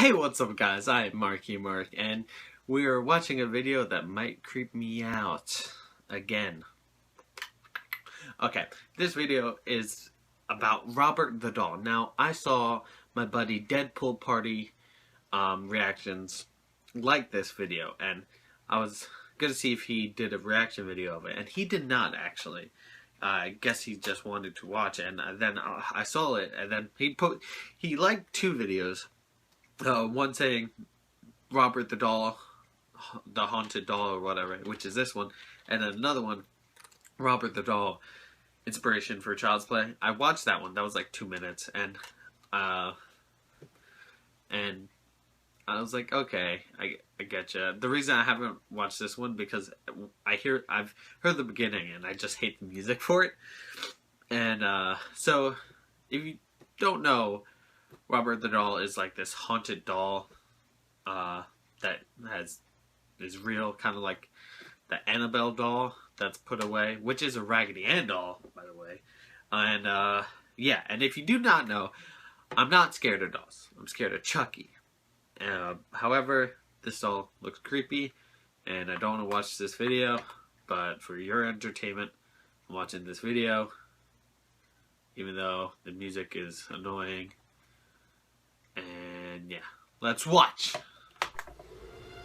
Hey, what's up guys? I'm Marky Mark, and we are watching a video that might creep me out again. Okay, this video is about Robert the Doll. Now, I saw my buddy Deadpool Party reactions like this video, and I was gonna see if he did a reaction video of it, and he did not actually. I guess he just wanted to watch it, and then I saw it, and then he liked two videos. One saying Robert the Doll, the Haunted Doll or whatever, which is this one, and then another one, Robert the Doll, inspiration for Child's Play. I watched that one. That was like 2 minutes, and I was like, okay, I get you. The reason I haven't watched this one because I've heard the beginning and I just hate the music for it, and so if you don't know, Robert the Doll is like this haunted doll that is real, kind of like the Annabelle doll that's put away, which is a Raggedy Ann doll, by the way. And yeah, and if you do not know, I'm not scared of dolls. I'm scared of Chucky. However, this doll looks creepy, and I don't want to watch this video, but for your entertainment, I'm watching this video, even though the music is annoying. And yeah, let's watch.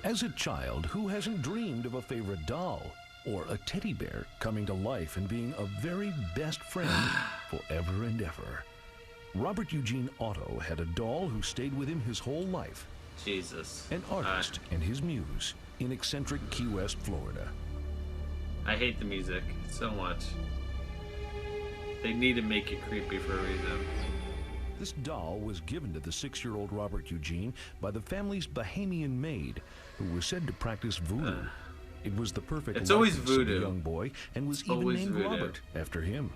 As a child, who hasn't dreamed of a favorite doll or a teddy bear coming to life and being a very best friend forever and ever? Robert Eugene Otto had a doll who stayed with him his whole life. Jesus. An artist and his muse in eccentric Key West, Florida. I hate the music so much. They need to make it creepy for a reason. This doll was given to the 6-year-old Robert Eugene by the family's Bahamian maid, who was said to practice voodoo. It was the perfect always likeness of voodoo. the young boy, and was even named Robert after him.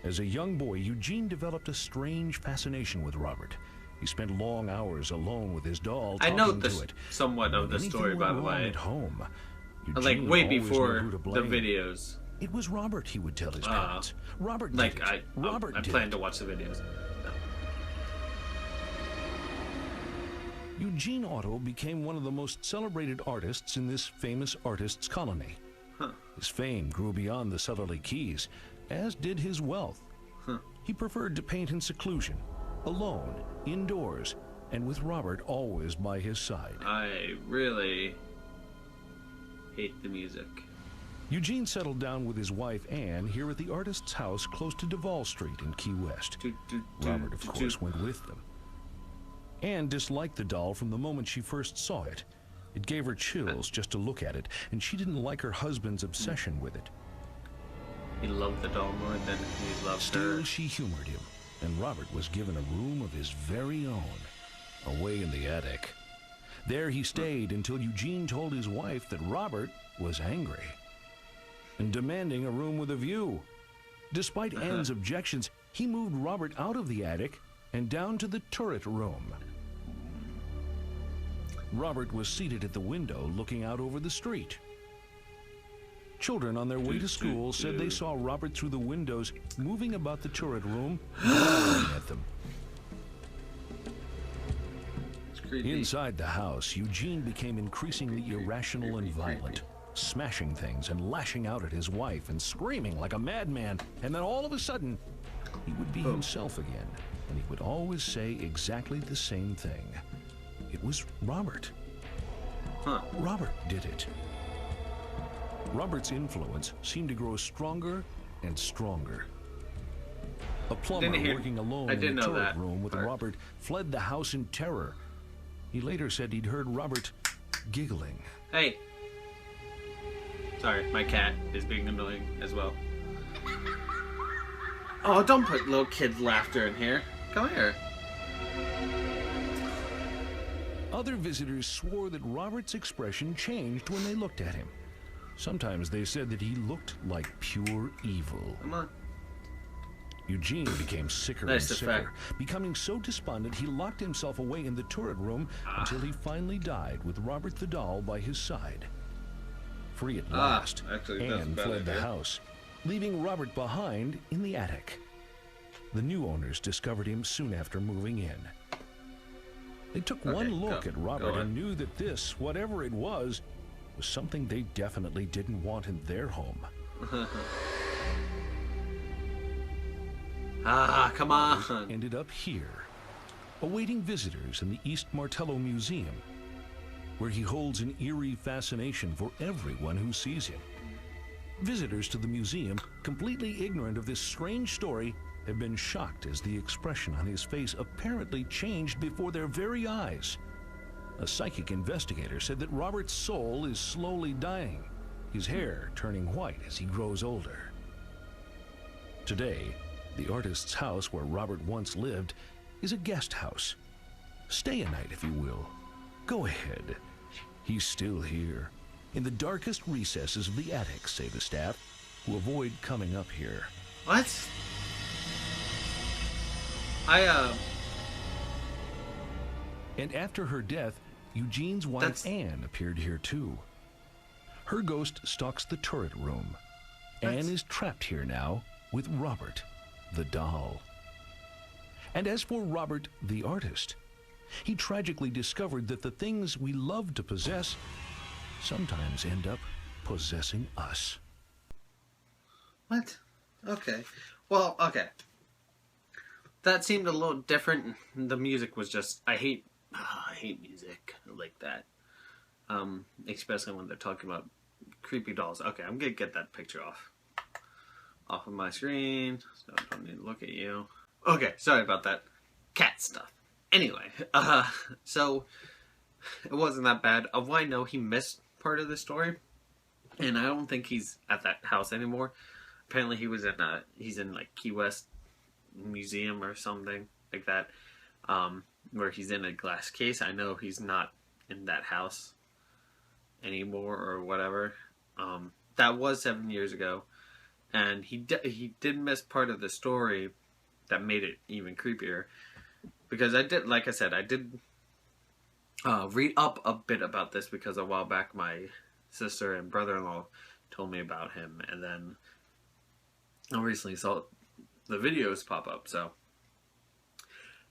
As a young boy, Eugene developed a strange fascination with Robert. He spent long hours alone with his doll, I know talking to it. somewhat of the story, by the way. At home, Like Eugene way always before knew who to the blame. videos. It was Robert, he would tell his parents. Robert did Like it. Robert I did plan it. to watch the videos. Eugene Otto became one of the most celebrated artists in this famous artists' colony. His fame grew beyond the Southerly Keys, as did his wealth. He preferred to paint in seclusion, alone, indoors, and with Robert always by his side. I really hate the music. Eugene settled down with his wife Anne here at the artist's house close to Duval Street in Key West. Robert, of course, went with them. Anne disliked the doll from the moment she first saw it. It gave her chills just to look at it, and she didn't like her husband's obsession with it. He loved the doll more than he loved Still, her. she humored him, and Robert was given a room of his very own, away in the attic. There he stayed until Eugene told his wife that Robert was angry and demanding a room with a view. Despite Anne's objections, he moved Robert out of the attic and down to the turret room. Robert was seated at the window looking out over the street. Children on their way to school said they saw Robert through the windows moving about the turret room, glowering at them. It's creepy. Inside the house, Eugene became increasingly irrational and violent, smashing things and lashing out at his wife and screaming like a madman. And then all of a sudden, he would be himself again, and he would always say exactly the same thing. It was Robert. Robert did it. Robert's influence seemed to grow stronger and stronger. A plumber working alone in the turret room with Robert fled the house in terror. He later said he'd heard Robert giggling. Hey. Sorry, my cat is being annoying as well. Oh, don't put little kid laughter in here. Come here. Other visitors swore that Robert's expression changed when they looked at him. Sometimes they said that he looked like pure evil. Come on. Eugene became sicker and sicker, becoming so despondent he locked himself away in the turret room until he finally died with Robert the doll by his side. Free at last, Anne fled the house, leaving Robert behind in the attic. The new owners discovered him soon after moving in. They took Okay, one look go. at Robert Go on. and knew that this, whatever it was something they definitely didn't want in their home. Ah, come on. Ended up here, awaiting visitors in the East Martello Museum, where he holds an eerie fascination for everyone who sees him. Visitors to the museum, completely ignorant of this strange story, have been shocked as the expression on his face apparently changed before their very eyes. A psychic investigator said that Robert's soul is slowly dying, his hair turning white as he grows older. Today, the artist's house where Robert once lived is a guest house. Stay a night, if you will. Go ahead. He's still here, in the darkest recesses of the attic, say the staff, who avoid coming up here. What? And after her death, Eugene's wife Anne appeared here too. Her ghost stalks the turret room. Anne is trapped here now with Robert, the doll. And as for Robert, the artist, he tragically discovered that the things we love to possess sometimes end up possessing us. What? Okay. Well, okay. That seemed a little different. The music was just, I hate music like that. Especially when they're talking about creepy dolls. Okay, I'm gonna get that picture off of my screen, so I don't need to look at you. Okay, sorry about that cat stuff. Anyway, so it wasn't that bad. I know he missed part of the story, and I don't think he's at that house anymore. Apparently, he's in like Key West Museum or something like that, where he's in a glass case. I know he's not in that house anymore or whatever. That was 7 years ago, and he did miss part of the story that made it even creepier, because I did read up a bit about this, because a while back my sister and brother-in-law told me about him, and then I recently saw the videos pop up. So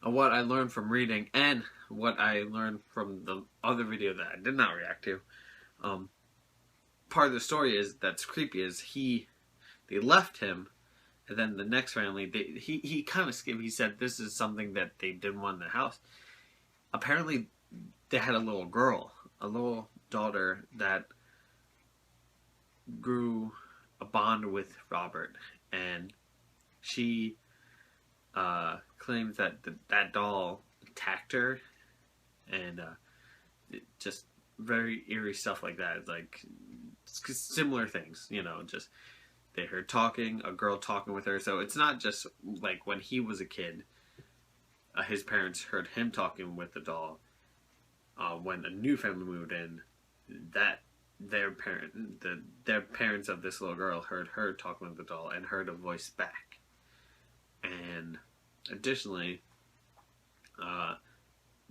what I learned from reading and what I learned from the other video that I did not react to, part of the story that's creepy is they left him, and then the next family, he kind of skipped. He said this is something that they didn't want in the house. Apparently they had a little girl, a little daughter, that grew a bond with Robert, and she claims that that doll attacked her, and just very eerie stuff like that. It's like similar things, just they heard a girl talking with her. So it's not just like when he was a kid, his parents heard him talking with the doll. When a new family moved in, that their parents of this little girl heard her talking with the doll and heard a voice back. And additionally,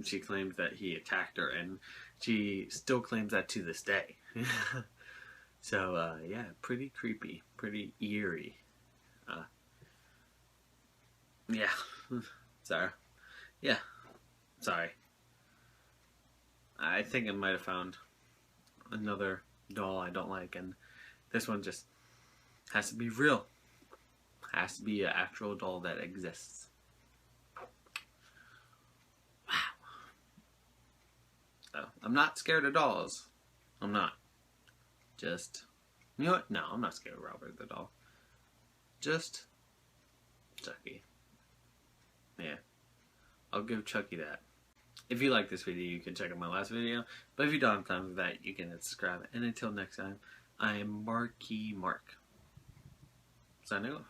she claims that he attacked her, and she still claims that to this day. So, yeah, pretty creepy, pretty eerie. Yeah. Sorry. Yeah. Sorry. I think I might have found another doll I don't like, and this one just has to be real. Has to be an actual doll that exists. Wow. So, I'm not scared of dolls. I'm not. Just, you know what? No, I'm not scared of Robert the doll. Just Chucky. Yeah. I'll give Chucky that. If you like this video, you can check out my last video. But if you don't have time for that, you can hit subscribe. And until next time, I am Marky Mark. Signing off.